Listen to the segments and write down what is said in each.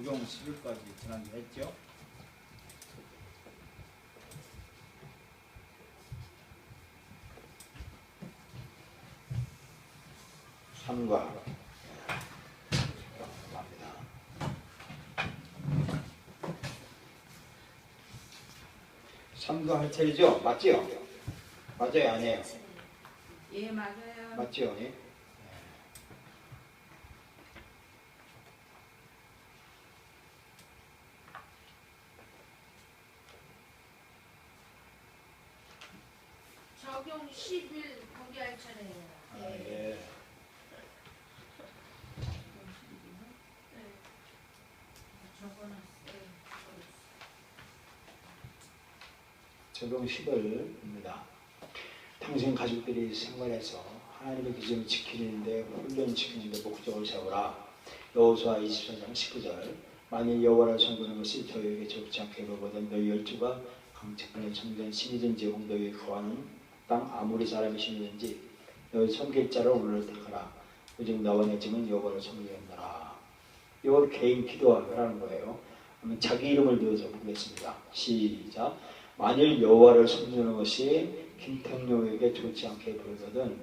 적용 11까지 지난주에 했죠. 삼과 삼과 할 차례죠? 맞지요? 맞아요? 아니에요? 예, 맞아요. 맞지요? 예? 적용 10일 공개할 차례예요. 아, 예. 적용 10월입니다. 당신 가족들이 생활해서 하나님의 기준을 지키는데 훈련 지키는데 목적을 세우라. 여호수아 24장 19절. 만일 여호와를 섬기는 것이 저희에게 좋지 않게 보거든 너희 열주가 강척하는 참된 신이든지 혹 너희 거하는 땅 아무리 사람이 신이든지 너희 섬길 자를 오늘 택하라. 오직 너와 내 집은 여호와를 섬기겠노라. 이걸 개인 기도하라는 거예요. 그러면 자기 이름을 넣어서 보겠습니다. 시작. 만일 여호와를 섬기는 것이 김택룡에게 좋지 않게 보이거든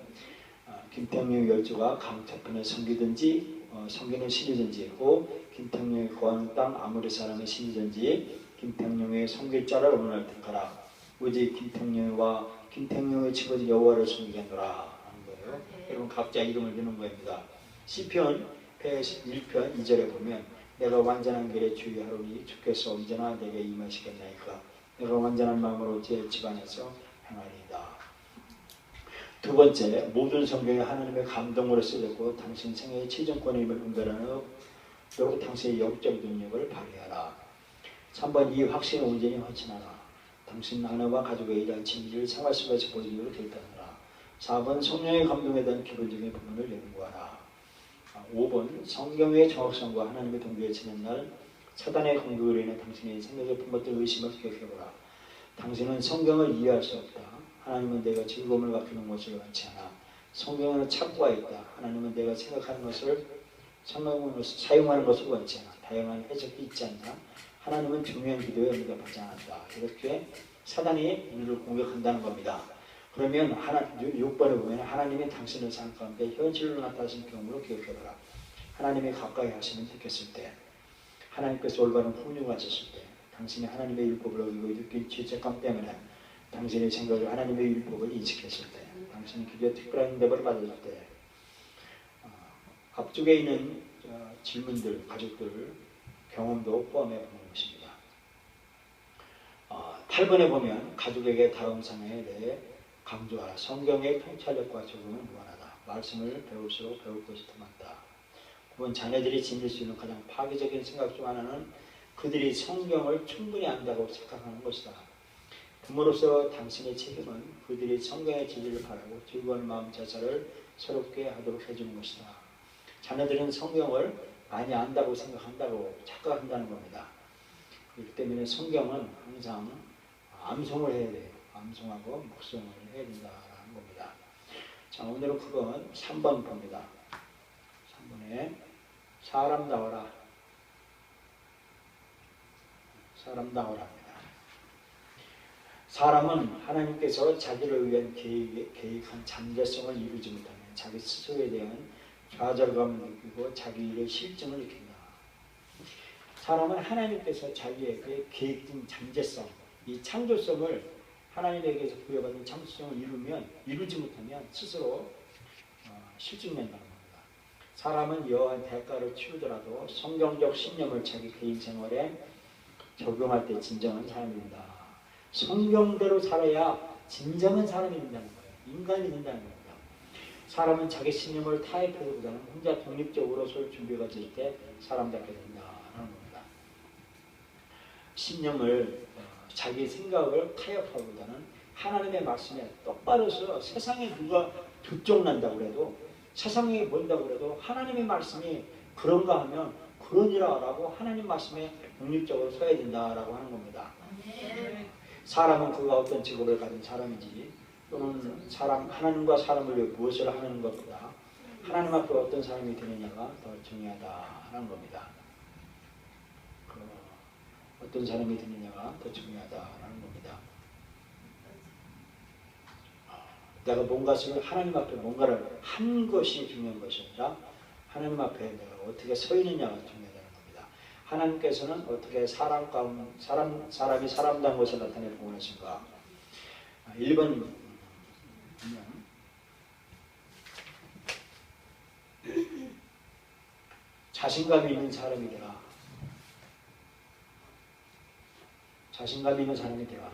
김택룡 열조가 강태편을 섬기든지 섬기는 신이든지 혹 김택룡이 거하는 땅 아무리 사람의 신이든지 김택룡의 섬길 자를 오늘 택하라. 오직 김택룡과 김택룡의 집은 여호와를 섬기겠노라 하는 거예요. 여러분 각자 이름을 넣는 겁니다. 시편 101편 2절에 보면 내가 완전한 길에 주의하노니 주께서 언제나 내게 임하시겠나이까. 내가 완전한 마음으로 제 집안에서 행하리이다. 두 번째, 모든 성경에 하나님의 감동으로 쓰였고 당신 생애의 최종권임을 분별하도록 당신의 영적 능력을 발휘하라. 3번, 이 확신을 온전히 확신하라. 당신 아내와 가족에 대한 진리를 생활 속에서 보여주기로 결단하라. 4번, 성령의 감동에 대한 기본적인 부분을 연구하라. 5번, 성경의 정확성과 하나님의 동기에 지는 날 사단의 공격으로 인해 당신의 생각에 품었던 의심을 기억해보라. 당신은 성경을 이해할 수 없다. 하나님은 내가 즐거움을 갖는 것을 원치 않아. 성경은 착고가 있다. 하나님은 내가 생각하는 것을 사용하는 것을 원치 않아. 다양한 해석이 있지 않나. 하나님은 중요한 기도에 응답하지 않았다. 이렇게 사단이 우리를 공격한다는 겁니다. 그러면 6번에 보면 하나님이 당신의 삶 가운데 현실로 나타나신 경험으로 기억해보라. 하나님이 가까이 하시면 택했을 때 하나님께서 올바른 훈육을 하셨을 때 당신이 하나님의 율법을 어기고 느낀 죄책감 때문에 당신의 생각을 하나님의 율법을 인식했을 때 당신이 기도에 특별한 응답을 받았을 때 앞쪽에 있는 질문들, 가족들 경험도 포함해 보는 것입니다. 8번에 보면 가족에게 다음 상황에 대해 강조하라. 성경의 통찰력과 적용은 무한하다. 말씀을 배울수록 배울 것이 더 많다. 9번 자녀들이 지닐 수 있는 가장 파괴적인 생각 중 하나는 그들이 성경을 충분히 안다고 생각하는 것이다. 부모로서 당신의 책임은 그들이 성경의 진리를 바라고 즐거운 마음 자세를 새롭게 하도록 해주는 것이다. 자녀들은 성경을 많이 안다고 생각한다고 착각한다는 겁니다. 그렇기 때문에 성경은 항상 암송을 해야 돼요. 암송하고 묵송을 해야 된다는 겁니다. 자, 오늘은 그건 3번 봅니다. 3번에 사람다워라. 사람다워랍니다. 사람은 하나님께서 자기를 위한 계획한 잠재성을 이루지 못하면 자기 스스로에 대한 좌절감을 느끼고 자기 일의 실증을 느낀다. 사람은 하나님께서 자기에게 계획된 잠재성, 이 창조성을 하나님에게서 부여받은 창조성을 이루지 못하면 스스로 실증낸다는 겁니다. 사람은 여한 대가를 치르더라도 성경적 신념을 자기 개인 생활에 적용할 때 진정한 사람이 된다. 성경대로 살아야 진정한 사람이 된다는 거예요. 인간이 된다는 겁니다. 사람은 자기 신념을 타협해서보다는 혼자 독립적으로 설 준비가 될 때 사람답게 된다는 겁니다. 신념을 자기 생각을 타협하기보다는 하나님의 말씀에 똑바로 서 세상에 누가 두쪽난다고 해도 세상에 본다고 해도 하나님의 말씀이 그런가 하면 그러니라라고 하나님 말씀에 독립적으로 서야 된다라고 하는 겁니다. 사람은 그가 어떤 직업을 가진 사람이지 또는 하나님과 사람을 위해 무엇을 하는 것보다 하나님 앞에 어떤 사람이 되느냐가 더 중요하다는 겁니다. 어떤 사람이 되느냐가 더 중요하다라는 겁니다. 내가 뭔가를 하나님 앞에 뭔가를 한 것이 중요한 것이 아니라 하나님 앞에 내가 어떻게 서 있느냐가 중요하다는 겁니다. 하나님께서는 어떻게 사람이 사람다운 것을 나타내고 원하신가? 1번 자신감이 있는 사람이 되라. 자신감 있는 사람이 되라.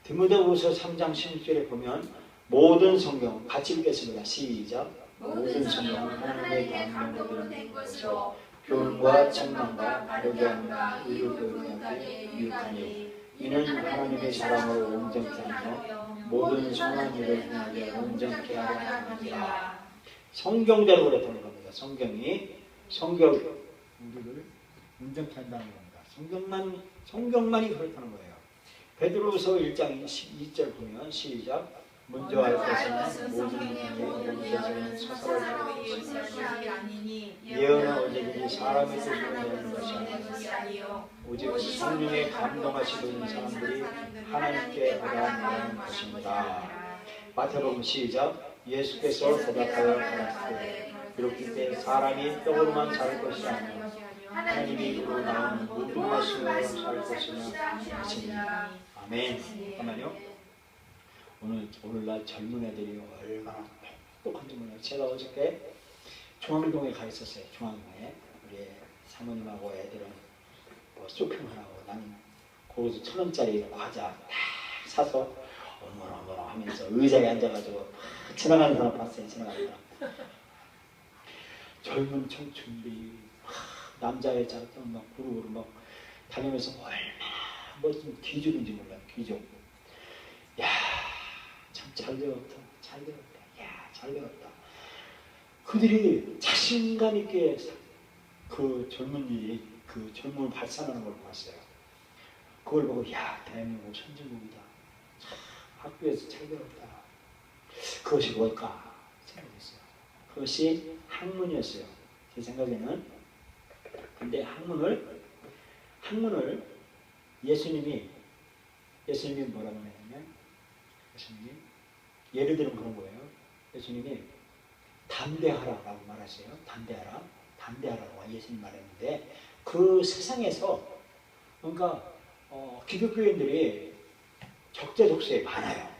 디모데후서 3장 16절에 보면 모든 성경 같이 읽겠습니다. 시작. 모든 성경 하나님의 감동으로 된 것으로 교훈과 책망과 바르게 함과 의로 교육하게 유익하니 이는 하나님의 사람을 온전케 하며 모든 선한 일을 행하게 온전케 하려 함이라. 성경대로 그랬다는 겁니다. 성경이 우리를 온전케 한다는 겁니다. 성경만이 그렇다는 거예요. 베드로후서 1장 12절 보면 시작. 먼저 알 것은 모든 일에 예언은 서서로 예언은 언제든지 사람의 뜻으로 되는 것이 아니요 오직 성령의 감동하시고 있는 사람들이 하나님께 의뢰하는 것입니다. 마태복음 시작. 예수께서 대답하여 가라사대 이렇게 때 사람이 떡으로만 살 것이 아니요 하나님이 입으로 나오는 모든 말씀으로 살 것이라 하시니라. 아멘. 잠깐만요. 오늘날 젊은 애들이 얼마나 똑똑한지 몰라요. 제가 어저께 중앙동에 가 있었어요. 중앙동에 우리 사모님하고 애들은 뭐 쇼핑하라고 나는 거기서 1,000원짜리 과자 딱 사서 어머나 하면서 의자에 앉아가지고 지나가는 사람 봤어요. 지나가는 사람. 젊은 청춘들이 남자 여자 막 그룹으로 막 다니면서 얼마나 멋진 기죽인지 몰라요. 기죽. 야, 참 잘 되었다. 잘 되었다. 야, 잘 되었다. 그들이 자신감 있게 그 젊은이들이 그 젊음을 발산하는 걸 봤어요. 그걸 보고 야, 대한민국 선진국이다. 학교에서 잘 배웠다. 그것이 뭘까 생각했어요. 그것이 학문이었어요. 제 생각에는. 근데 학문을 예수님이 뭐라고 했냐면 예수님이 예를 들면 그런 거예요. 예수님이 담대하라라고 말하세요. 담대하라고 예수님 말했는데 그 세상에서 그러니까 기독교인들이 적재적소에 많아요.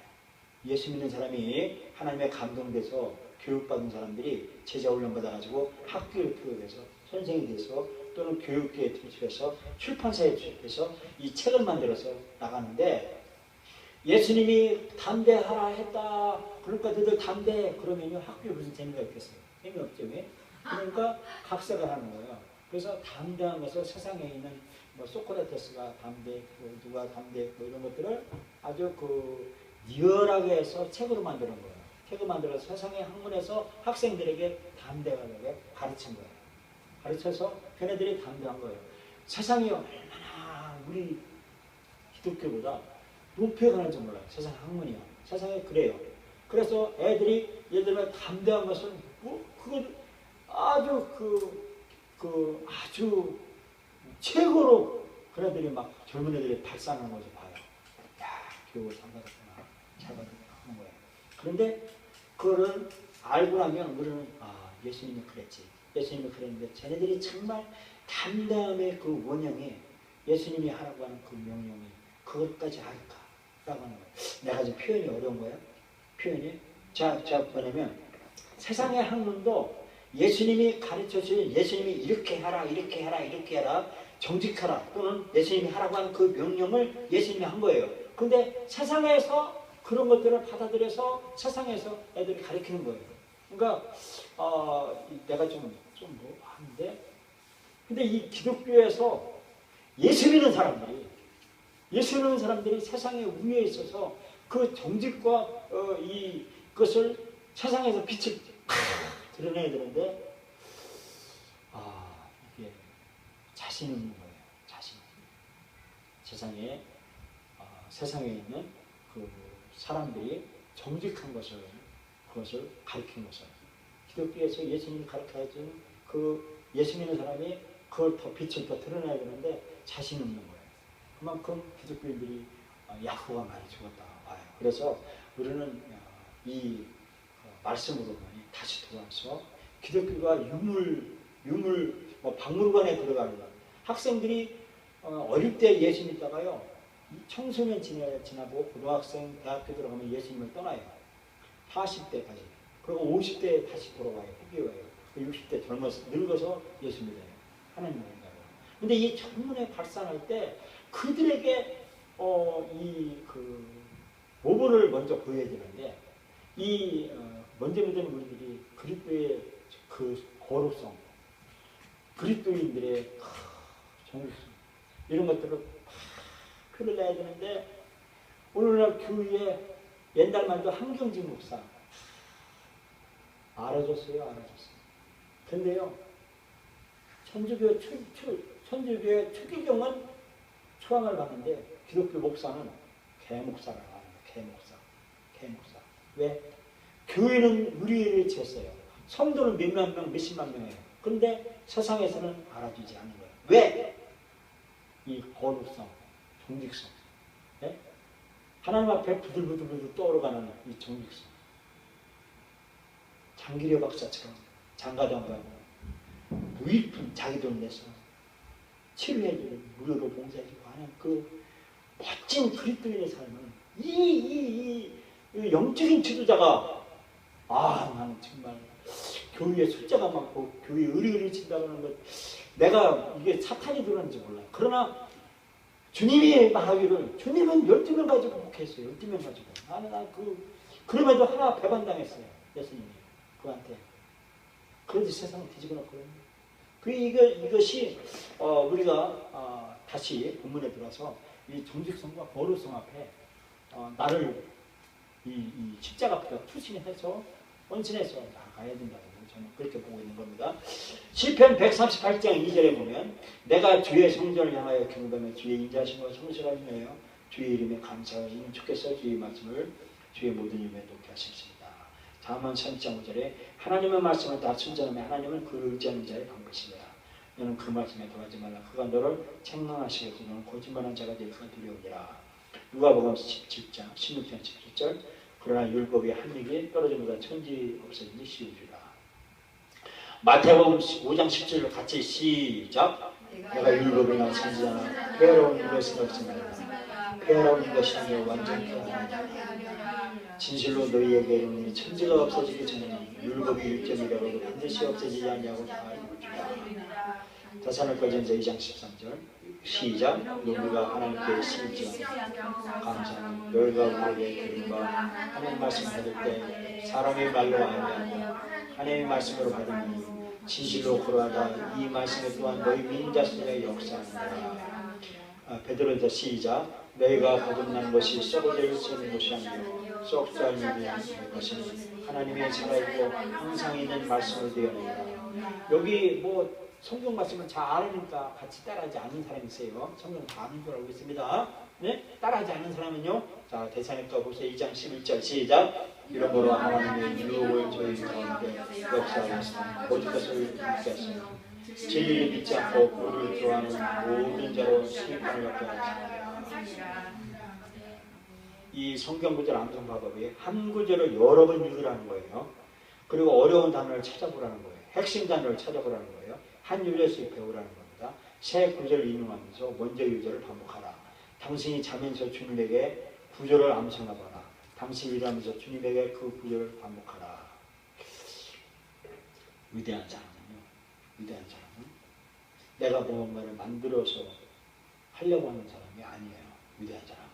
예수 믿는 사람이 하나님의 감동돼서 교육받은 사람들이 제자 훈련 받아가지고 학교에 투입해서 선생이 돼서 또는 교육계에 투입해서 출판사에 투입해서 이 책을 만들어서 나가는데 예수님이 담대하라 했다. 그러니까 너희들 담대 그러면요 학교에 무슨 재미가 있겠어요? 재미없죠. 왜? 그러니까 각색을 하는 거예요. 그래서 담대한 것을 세상에 있는 뭐 소크라테스가 담대했고 누가 담대했고 이런 것들을 아주 리얼하게 해서 책으로 만드는 거예요. 책을 만들어서 세상의 학문에서 학생들에게 담대하게 가르친 거예요. 가르쳐서 걔네들이 담대한 거예요. 세상이 얼마나 우리 기독교보다 높여가는지 몰라요. 세상 학문이요. 세상에 그래요. 그래서 애들이 예를 들면 담대한 것을 그걸 아주 아주 최고로 그네들이 막 젊은 애들이 발산하는 것을 봐요. 야, 교육을 잘 받았구나. 잘 받았구나 하는 거예요. 그런데 그거를 알고 나면 우리는 예수님이 그랬지. 예수님이 그랬는데 쟤네들이 정말 담대함의 그 원형이 예수님이 하라고 하는 그 명령이 그것까지 할까라고 하는 거예요. 내가 지금 표현이 어려운 거예요. 표현이 자 뭐냐면 세상의 학문도 예수님이 가르쳐주신 예수님이 이렇게 하라 이렇게 해라 이렇게 해라 정직하라 또는 예수님이 하라고 하는 그 명령을 예수님이 한 거예요. 근데 세상에서 그런 것들을 받아들여서 세상에서 애들이 가르치는 거예요. 그러니까 내가 좀 뭐 하는데 근데 이 기독교에서 예수 믿는 사람들이 세상의 위에 있어서 그 정직과 이것을 세상에서 빛을 드러내야 되는데 이게 자신 있는 거예요. 자신. 세상에 있는 그 사람들이 정직한 그것을 가르치는 것을 기독교에서 예수님이 가르쳐준 그 예수 믿는 사람이 그 그걸 더 빛을 더 드러내야 되는데 자신 없는 거예요. 그만큼 기독교인들이 야후가 많이 죽었다 봐요. 그래서 우리는 이 말씀으로 다시 돌아와서 기독교가 박물관에 들어가는 학생들이 어릴 때 예수 믿다가요 청소년 지나고 고등학생, 대학교 들어가면 예수님을 떠나요. 40대까지. 그리고 50대에 다시 돌아와요. 후기와요. 60대 늙어서 예수 믿어요. 하나님을 믿어요. 근데 이 전문에 발산할 때 그들에게 모본을 먼저 보여야 되는데 먼저 믿는 우리들이 그리스도의 그 거룩성, 그리스도인들의 정의성 이런 것들을 표를 내야 되는데 오늘날 교회에 옛날 말도 한경직 목사 알아줬어요. 근데요 천주교의 초기경은 초항을 받는데 기독교 목사는 개목사라고 합니다. 개목사. 왜? 교회는 의리를 지었어요. 성도는 몇만 명, 몇십만 명이에요. 그런데 세상에서는 알아주지 않는 거예요. 왜? 이 거룩성, 정직성. 네? 하나님 앞에 부들부들 떠오르가는 이 정직성. 장기려 박사처럼 장가도 안 가고 무일푼 자기 돈 내서 치료해주고 무료로 봉사해주고 하는 그 멋진 그리스도인의 삶은 이 영적인 지도자가 나는 정말 교회에 숫자가 많고 교회에 의리를 친다고 하는 것 내가 이게 사탄이 들었는지 몰라. 그러나 주님이 말하기를 주님은 12명 가지고 복했어요. 12명 가지고. 그럼에도 하나 배반당했어요. 예수님이 그한테. 그런데 세상을 뒤집어 놓거든요. 이것이 우리가 다시 본문에 들어서 이 정직성과 거룩성 앞에 나를 이 십자가 앞에 투신해서 헌신해서 나가야 된다고 저는 그렇게 보고 있는 겁니다. 시편 138장 2절에 보면 내가 주의 성전을 향하여 경배하며 주의 인자하심과 성실하시며 주의 이름에 감사하시면 좋겠어. 주의 말씀을 주의 모든 입에 놓게 하셨습니다. 다음은 3장 5절에 하나님의 말씀을 다 순전하며 하나님은 그를 의지하는 자의 방법이시라. 너는 그 말씀에 더하지 말라. 그가 너를 책망하시겠고 너는 거짓말한 자가 될 그가 두려우니라. 누가복음 17장 16장 17절 그러나 율법이 한 입이 떨어짐보다 천지 없어지니 쉬우리라. 마태복음 5장 17절 같이 시작. 내가 율법이나 천지나 폐하러운 것은 없으나 폐하러운 것이 아니라 완전히 폐하라. 진실로 너희에게 이르노니 천지가 없어지기 전에 율법이 1점이라고도 반드시 없어지지 아니하고 다 이루리라. 데살로니가전서 2장 13절 시작. 너희가 하나님께 심지어 감사하니 너희가 우리에게 들은바 하나님 말씀 받을 때 사람의 말로 아니하며 하나님의 말씀으로 받으니 진실로 그러하다 이 말씀에 또한 너희 믿는 자신의 역사하니라. 베드로전서 시작. 너희가 거듭난 것이 썩어질 수 있는 것이 아니요 썩지 않는 것이 하나님의 살아있고 항상 있는 말씀을 되어내라. 여기 성경 말씀을 잘 아니까 같이 따라하지 않는 사람이 있어요. 성경 다 아는 줄 알고 있습니다. 네? 따라하지 않는 사람은요. 자, 데살로니가후서 2장 11절 시작. 이러므로 하나님의 유혹을 저희 가운데 역사하셨으나 모든 것을 믿게 하시며 진리를 믿지 않고 우리를 좋아하는 모든 자로 심판을 받게 하시니라. 이 성경 구절 암송 방법이 한 구절을 여러 번 읽으라는 거예요. 그리고 어려운 단어를 찾아보라는 거예요. 핵심 단어를 찾아보라는 거예요. 한 유절씩 배우라는 겁니다. 새 구절을 인용하면서 먼저 유절을 반복하라. 당신이 자면서 주님에게 구절을 암송하거나 당신이 일하면서 주님에게 그 구절을 반복하라. 위대한 사람은 내가 무언가를 만들어서 하려고 하는 사람이 아니에요. 위대한 사람은요.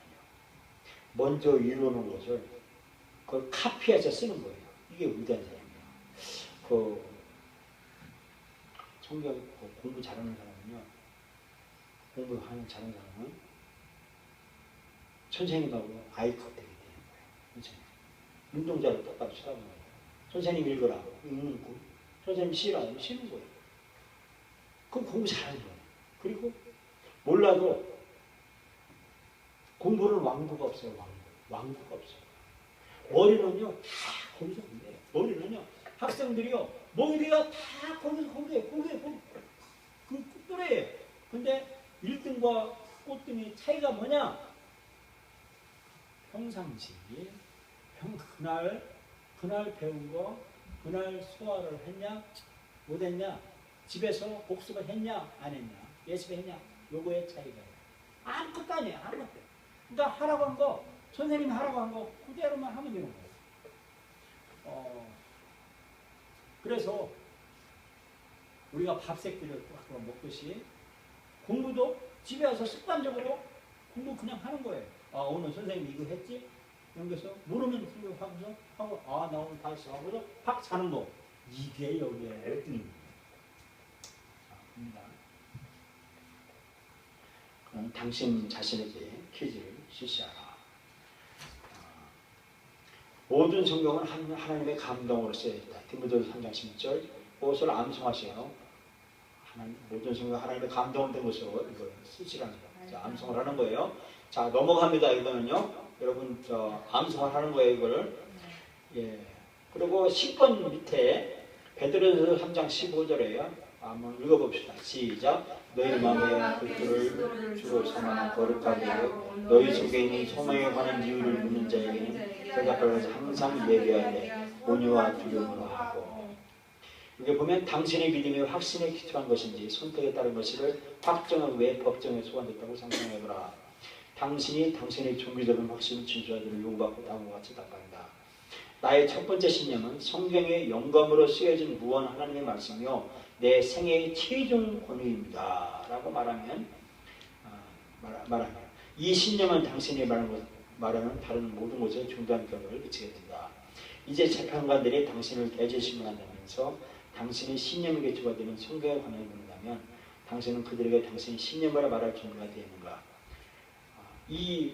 먼저 이루는 것을 그걸 카피해서 쓰는 거예요. 이게 위대한 사람이에요. 성경 공부 잘하는 사람은요. 공부하는 잘하는 사람은 선생님하고 아이컨택이 되는 거예요. 선생님. 운동자를 똑바로 쳐다보는 거예요. 선생님 읽으라. 읽고 선생님 쉬라. 쉬는 거예요. 그럼 공부 잘하는 거예요. 그리고 몰라도 공부는 왕부가 없어요. 왕부가 없어요. 머리는요. 다 거기서 공부해요. 머리는요. 학생들이요. 머리가 다 거기서 공부해요. 그 또래예요. 근데 1등과 꼴등의 차이가 뭐냐? 평상시 그날 배운 거 그날 소화를 했냐 못했냐, 집에서 복습을 했냐 안 했냐, 예습을 했냐, 요거의 차이가요. 아무것도 아니에요. 아무것도. 그러니까 하라고 한 거, 선생님이 하라고 한 거 그대로만 하면 되는 거예요. 그래서 우리가 밥 새끼를 먹듯이 공부도 집에 와서 습관적으로 공부 그냥 하는 거예요. 오늘 선생님이 이거 했지? 여기서 모르면 하면서 하고, 나 오늘 다 했어 하고서 팍 자는 거. 이게 여기에 1등입니다. 그럼 당신 자신에게 퀴즈를 실시하라. 모든 성경은 하나님의 감동으로 쓰여있다. 디모데후서 3장 16절. 그것을 암송하세요. 모든 성경 하나님의 감동된 것으로 이거 쓰시라는 거예요. 자, 암송을 하는 거예요. 자, 넘어갑니다. 이거는요. 여러분 암송을 하는 거예요. 이거를. 예. 그리고 10번 밑에 베드로전서 3장 15절에요. 한번 읽어봅시다. 시작. 너희 마음에 그리스도를 주로 삼아 거룩하게 하고 너희 속에 있는 소망에 관한 이유를 묻는 자에게는 대답하면서 항상 예배하되 온유와 두려움으로 하고. 여기 보면 당신의 믿음이 확신에 기초한 것인지 선택에 따른 것을 확정은 왜 법정에 소환됐다고 상상해보라. 당신이 당신의 종교적인 확신을 진수하기를 요구받고 다음과 같이 답한다. 나의 첫 번째 신념은 성경의 영감으로 쓰여진 무한 하나님의 말씀이요 내 생애의 최종 권위입니다. 라고 말하면 이 신념은 당신이 말하는 다른 모든 것에 중대한 결과를 미치게 된다. 이제 재판관들이 당신을 대제신문한다면서 당신의 신념에 기초가 되는 성경에 관해 묻는다면 당신은 그들에게 당신의 신념을 말할 준비가 되는가? 이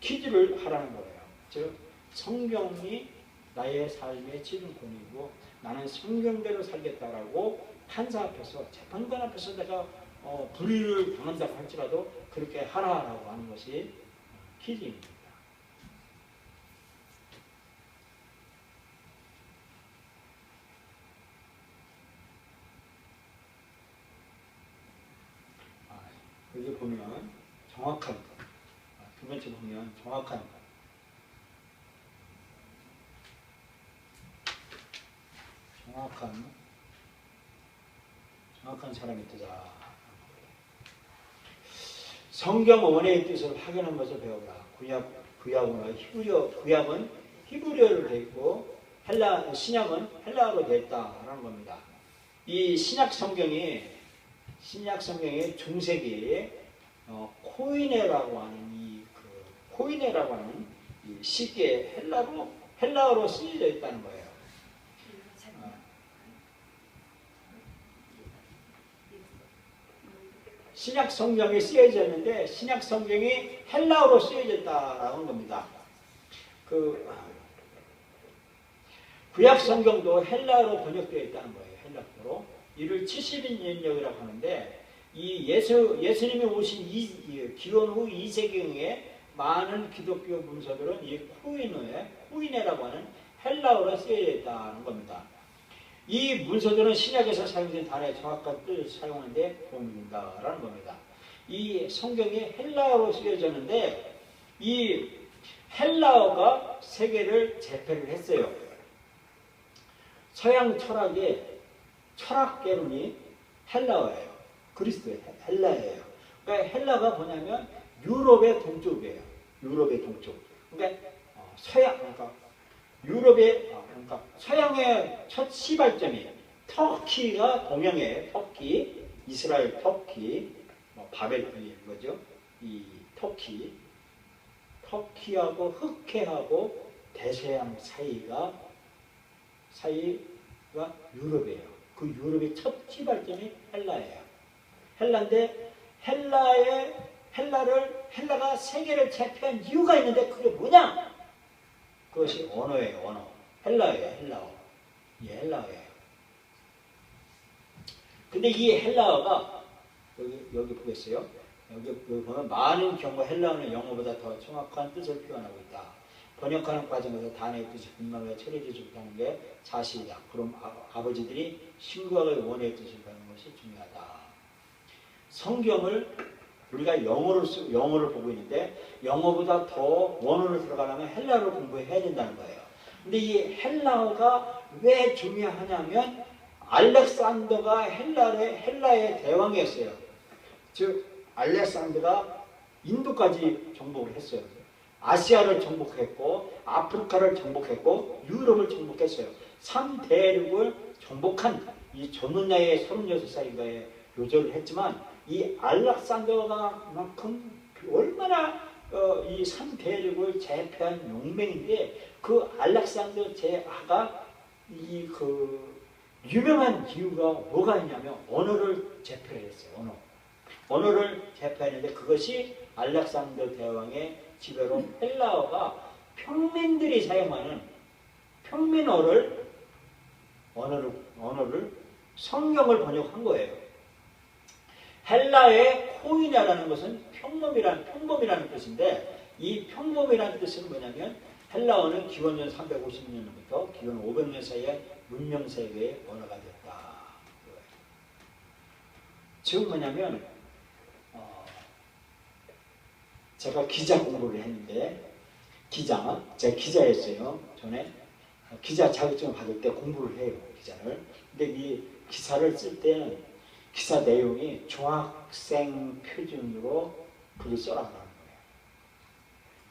퀴즈를 하라는 거예요. 즉 성경이 나의 삶의 최종 권위이고 나는 성경대로 살겠다라고 판사 앞에서 재판관 앞에서 내가 불의를 당한다고 할지라도 그렇게 하라라고 하는 것이 퀴즈입니다. 여기 보면 정확한 두 번째 보면 정확한 사람이 되자. 성경 원의 뜻을 확인한 것을 배우라. 구약은 히브리어로 되어 있고 신약은 헬라어로 되어 있다라는 겁니다. 이 신약 성경이 중세기에 코이네라고 하는 코이네라고 하는 이 시기에 헬라어로 쓰여져 있다는 거예요. 신약 성경이 쓰여졌는데 신약 성경이 헬라어로 쓰여졌다라는 겁니다. 구약 성경도 헬라어로 번역되어 있다는 거예요. 헬라어로. 이를 70인역이라고 하는데 이 예수님이 오신 기원 후 2세기경에 많은 기독교 문서들은 이 코이네라고 하는 헬라어로 쓰여져 있다는 겁니다. 이 문서들은 신약에서 사용된 단어의 정확한 뜻을 사용하는 데 도움이 된다라는 겁니다. 이 성경이 헬라어로 쓰여졌는데 이 헬라어가 세계를 제패를 했어요. 서양 철학의 철학개론이 헬라어예요. 그리스도의 헬라예요. 그러니까 헬라가 뭐냐면 유럽의 동쪽이에요. 유럽의 동쪽. 그러니까 그러니까 서양의 첫 시발점이 터키가 동양의 터키, 이스라엘 터키, 바벨론이 거죠. 이 터키하고 흑해하고 대서양 사이가 유럽이에요. 그 유럽의 첫 시발점이 헬라예요. 헬라인데 헬라가 세계를 제패한 이유가 있는데 그게 뭐냐? 그것이 언어예요. 언어. 헬라어예요. 헬라어. 이 헬라어예요. 근데 이 헬라어가 여기 보겠어요? 여기 보면 많은 경우 헬라어는 영어보다 더 정확한 뜻을 표현하고 있다. 번역하는 과정에서 단어의 뜻이 분명하게 처리되지 못하는 게 사실이다. 그럼 아버지들이 신구약의 원어의 뜻을 배우는 것이 중요하다. 성경을 우리가 영어를 보고 있는데 영어보다 더 원어로 들어가려면 헬라어를 공부해야 된다는 거예요. 근데 이 헬라어가 왜 중요하냐면 알렉산더가 헬라의 대왕이었어요. 즉 알렉산더가 인도까지 정복을 했어요. 아시아를 정복했고 아프리카를 정복했고 유럽을 정복했어요. 3대륙을 정복한 이 조느냐의 36살인가에 요절을 했지만 이 알렉산더가만큼 얼마나 이 3대륙을 제패한 용맹인데 그 알렉산더 제아가 이 유명한 이유가 뭐가 있냐면 언어를 제패를 했어요. 언어를 제패했는데 그것이 알렉산더 대왕의 지배로 헬라어가 평민들이 사용하는 평민어를 언어를 성경을 번역한 거예요. 헬라의 코이냐라는 것은 평범이라는 뜻인데 이 평범이라는 뜻은 뭐냐면 헬라어는 기원전 350년부터 기원 500년 사이에 문명세계의 언어가 됐다. 즉 뭐냐면 제가 기자 공부를 했는데 제가 기자였어요. 전에 기자 자격증을 받을 때 공부를 해요. 기자를. 근데 이 기사를 쓸 때는 기사 내용이 중학생 표준으로 글을 써라는 거예요.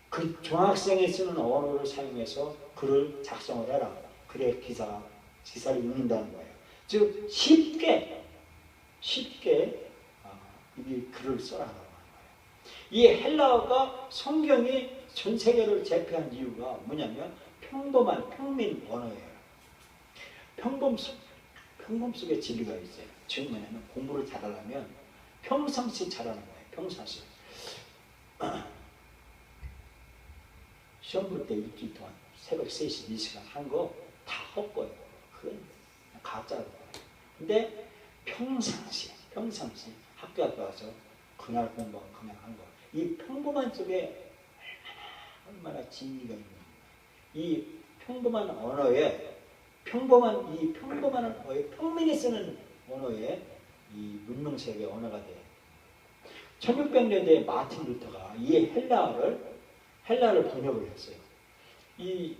그 중학생이 쓰는 언어를 사용해서 글을 작성을 해라. 그래 기사를 읽는다는 거예요. 즉 쉽게 이 글을 써라는 거예요. 이 헬라어가 성경이 전 세계를 제패한 이유가 뭐냐면 평범한 평민 언어예요. 평범 속에 진리가 있어요. 즉 뭐냐면 공부를 잘하려면 평상시 잘하는 거예요. 평상시. 시험 볼 때 일주일 동안 새벽 3시, 4시간 한 거 다 헛거예요. 그건 가짜로. 근데 평상시 학교 앞에 와서 그날 공부한 그냥 한 거. 이 평범한 속에 얼마나 진리가 있는 이 평범한 언어에 평범한 언어에 평민이 쓰는 언어에 이 문명세계 언어가 돼요. 1600년대에 마틴 루터가 이 헬라를 번역을 했어요. 이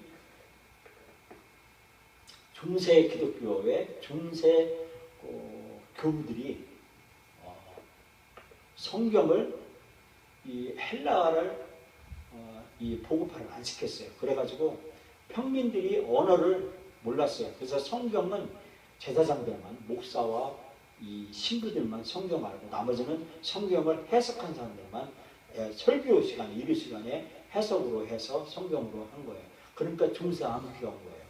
중세 기독교의 중세 교부들이 성경을 이 헬라어를 이 보급화를 안 시켰어요. 그래가지고 평민들이 언어를 몰랐어요. 그래서 성경은 제사장들만, 목사와 이 신부들만 성경 알고 나머지는 성경을 해석한 사람들만 설교 시간, 일요 시간에 해석으로 해서 성경으로 한 거예요. 그러니까 중세 암흑기가 온 거예요.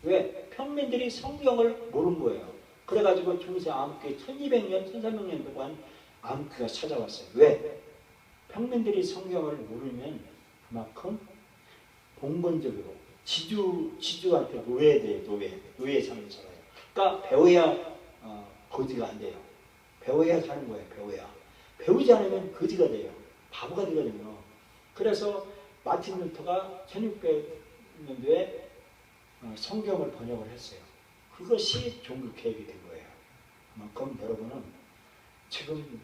왜? 평민들이 성경을 모른 거예요. 그래가지고 중세 암흑기 1200년, 1300년 동안 암흑기가 찾아왔어요. 왜? 평민들이 성경을 모르면 그만큼 봉건적으로 지주한테 노예돼요. 노예 삶을 살아요. 그러니까 배워야 거지가 안 돼요. 배워야 사는 거예요. 배우지 않으면 거지가 돼요. 바보가 되거든요. 그래서 마틴 루터가 1600년도에 성경을 번역을 했어요. 그것이 종교 개혁이 된 거예요. 그만큼 여러분은 지금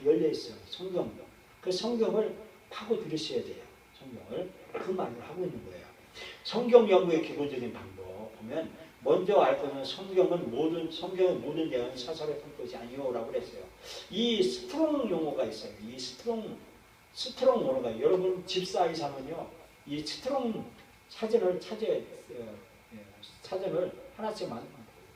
열려 있어요. 성경도. 그 성경을 파고 들으셔야 돼요. 성경을. 그 말을 하고 있는 거예요. 성경 연구의 기본적인 방법 보면 먼저 알 것은 성경의 모든 내용은 사설에 푼 것이 아니오라고 그랬어요. 이 스트롱 용어가 있어요. 이 스트롱 용어가 여러분 집사이사면요. 이 스트롱 사전을 하나씩만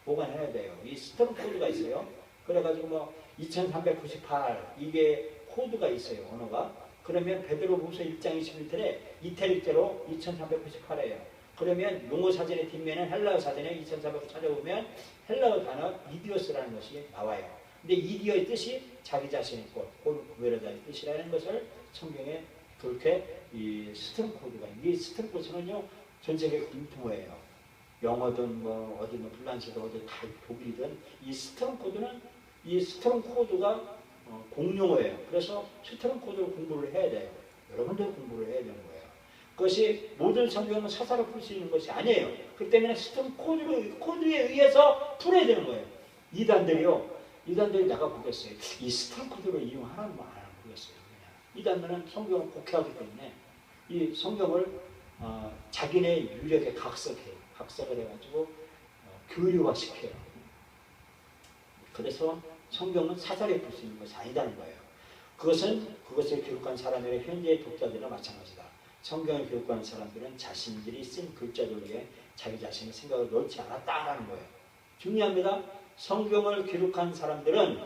보관해야 돼요. 이 스트롱 코드가 있어요. 그래가지고 2398 이게 코드가 있어요. 언어가. 그러면 베드로후서 1장 21절에 이태릭제로 2398이에요. 그러면 용어 사전의 뒷면은 헬라어 사전에 2400 찾아보면 헬라어 단어 이디오스라는 것이 나와요. 근데 이디오의 뜻이 자기 자신의 것, 구베르다의 뜻이라는 것을 성경에 그렇게 이 스트롱 코드가 이 스트롱 코드는요 전 세계 공통어예요. 영어든 어디든 불란스든 어디 다 독일이든 이 스트롱 코드가 공용어예요. 그래서 스트롱 코드를 공부를 해야 돼요. 여러분들 공부를 해야 되는 거예요. 그것이 모든 성경은 사사로 풀 수 있는 것이 아니에요. 그 때문에 스트롱 코드에 의해서 풀어야 되는 거예요. 이단들이요. 이단들이 내가 보겠어요. 이 스타 코드를 이용하는 거 안 하는 보겠어요. 그냥. 이단들은 성경을 곡해하기 때문에 이 성경을 자기네 유력에 각색을 해가지고 교류화시켜요. 그래서 성경은 사설에 볼 수 있는 것이 아니다는 거예요. 그것을 교육한 사람들의 현재의 독자들과 마찬가지다. 성경을 교육한 사람들은 자신들이 쓴 글자들 위에 자기 자신의 생각을 넣지 않았다라는 거예요. 중요합니다. 성경을 기록한 사람들은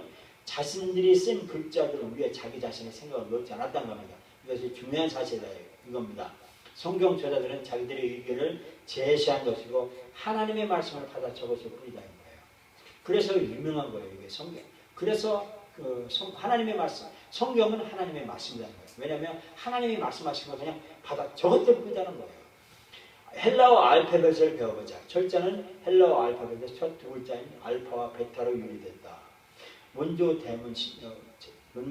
자신들이 쓴 글자들 위에 자기 자신의 생각을 넣지 않았다는 겁니다. 이것이 중요한 사실이다. 이겁니다. 성경 저자들은 자기들의 의견을 제시한 것이고 하나님의 말씀을 받아 적었을 뿐이다. 거예요. 그래서 유명한 거예요. 이게 성경. 그래서 하나님의 말씀, 성경은 하나님의 말씀이라는 거예요. 왜냐하면 하나님이 말씀하신 거 그냥 받아 적었을 뿐이라는 거예요. 헬라어 알파벳을 배워보자. 철자는 헬라어 알파벳의 첫 두 글자인 알파와 베타로 유래됐다. 원조 대문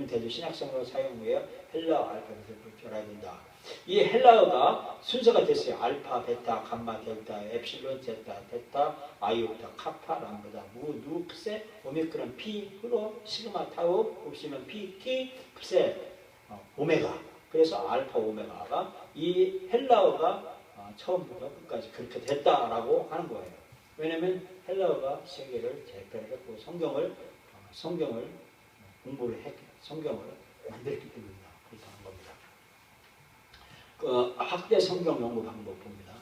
대조 신약성으로 사용 후에 헬라어 알파벳을 불편해야 된다. 이 헬라어가 순서가 됐어요. 알파, 베타, 감마, 델타, 엡실론, 제타, 테타, 아이오타, 카파, 람보다, 무, 누, 크세, 오미크론, 피, 흐로, 시그마, 타우, 곱시면 피, 키, 크세, 오메가. 그래서 알파, 오메가가 이 헬라어가 처음부터 끝까지 그렇게 됐다라고 하는 거예요. 왜냐하면 헬라어가 세계를 재편을 했고 성경을 공부를 했고 성경을 만들기 때문이다. 그렇게 하는 겁니다. 학대 성경 연구 방법 봅니다.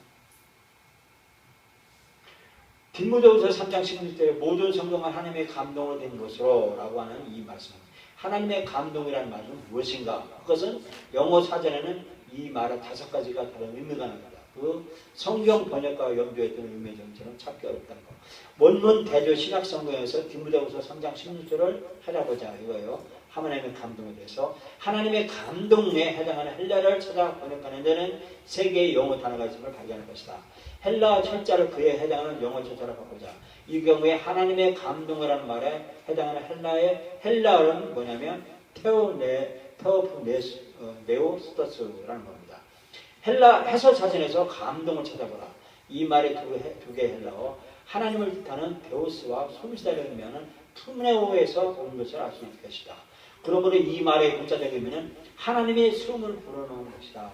디모데후서 3장 16절에 모든 성경은 하나님의 감동으로 된 것으로 라고 하는 이 말씀입니다. 하나님의 감동이라는 말은 무엇인가? 그것은 영어 사전에는 이 말은 5가지가 다른 의미가 납니다. 그 성경 번역가가 염두했던 의미 전체는 찾기 어렵다는 거. 원문 대조 신약 성경에서 디모데후서 3장 16절을 찾아보자 이거예요. 하나님의 감동에 대해서 하나님의 감동에 해당하는 헬라를 찾아 번역하는 데는 세 개의 영어 단어가 있음을 발견할 것이다. 헬라 철자를 그에 해당하는 영어 철자로 바꾸자. 이 경우에 하나님의 감동이라는 말에 해당하는 헬라어는 뭐냐면 네오스터스라는 겁니다. 헬라 해설 사전에서 감동을 찾아보라. 이 말의 두 개의 헬라어 하나님을 뜻하는 데오스와 소미시다를 의미하는 푸네오에서 온 것을 알 수 있을 것이다. 그러므로 이 말의 문자적 의미는 하나님의 숨을 불어넣은 것이다.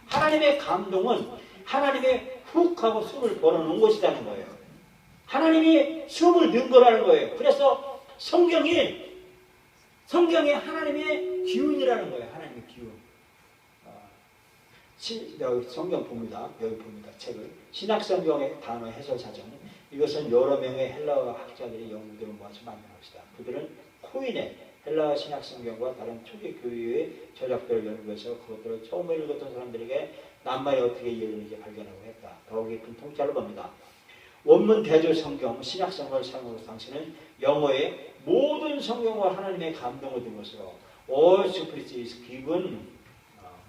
하나님의 감동은 하나님의 훅 하고 숨을 불어넣은 것이라는 거예요. 하나님이 숨을 넣은 거라는 거예요. 그래서 성경이 하나님의 기운이라는 거예요. 하나님의 기운. 여기 성경 봅니다. 여기 봅니다. 책을. 신약성경의 단어 해설사전. 이것은 여러 명의 헬라어 학자들이 연구들을 모아서 만든 것이다. 그들은 코인의 헬라어 신약성경과 다른 초기 교회의 저작들을 연구해서 그것들을 처음 읽었던 사람들에게 낱말이 어떻게 이해되는지 발견하고 했다. 더 깊은 통찰을 봅니다. 원문 대조 성경, 신약성경을 사용하고 당시는 영어의 모든 성경과 하나님의 감동을 든 것으로 All Scripture is given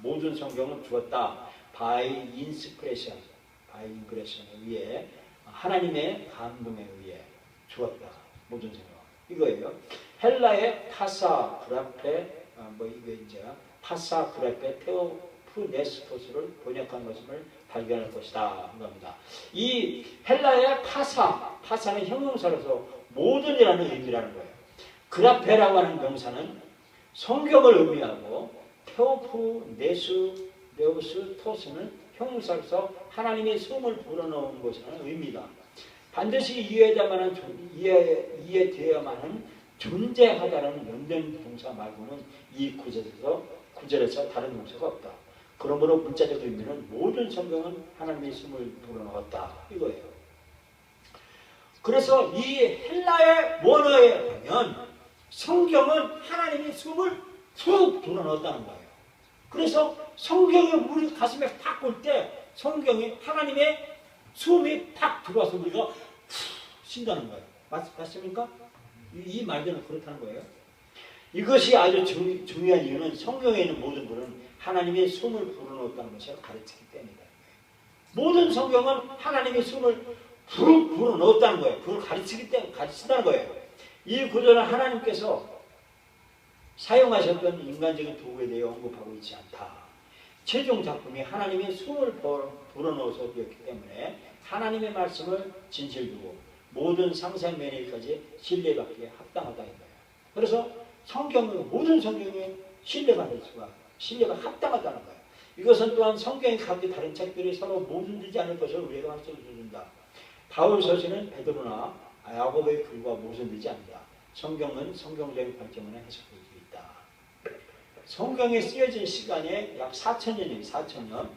모든 성경은 주었다. by inspiration 의해 하나님의 감동에 의해 주었다. 모든 성경 이거예요. 헬라의 파사그라페 이거 이제 파사그라페 테오프네스토스를 번역한 것임을 발견할 것이다. 겁니다. 이 헬라의 파사는 형용사로서 모든이라는 의미라는 거예요. 그라페라고 하는 명사는 성경을 의미하고 테오프네스토스는 형용사로서 하나님의 숨을 불어넣은 것이라는 의미다. 반드시 이해되어야만 존재하다는 연된 동사 말고는 이 구절에서 다른 동사가 없다. 그러므로 문자적 의미는 모든 성경은 하나님의 숨을 불어넣었다. 이거예요. 그래서 이 헬라의 원어에 보면 성경은 하나님의 숨을 푹 불어넣었다는 거예요. 그래서 성경이 우리 가슴에 팍 올 때 성경이 하나님의 숨이 팍 들어와서 우리가 푹 쉰다는 거예요. 맞습니까? 이 말들은 그렇다는 거예요. 이것이 아주 중요한 이유는 성경에 있는 모든 글은 하나님의 숨을 불어넣었다는 것을 가르치기 때문이다. 모든 성경은 하나님의 숨을 푹 불어넣었다는 거예요. 그걸 가르친다는 거예요. 이 구절은 하나님께서 사용하셨던 인간적인 도구에 대해 언급하고 있지 않다. 최종 작품이 하나님의 숨을 불어넣어서 되었기 때문에 하나님의 말씀을 진실되고 모든 상상면에까지 신뢰받기에 합당하다는 거예요. 그래서 성경은 모든 성경이 신뢰받을 수가 신뢰가 합당하다는 거예요. 이것은 또한 성경의 각기 다른 책들이 서로 모순되지 않을 것을 우리가 확증해준다. 바울 서신은 베드로나 야고보의 글과 모순되지 않는다. 성경은 성경적인 관점으로 해석될 수 있다. 성경에 쓰여진 시간에 약 4,000년이에요. 4,000년.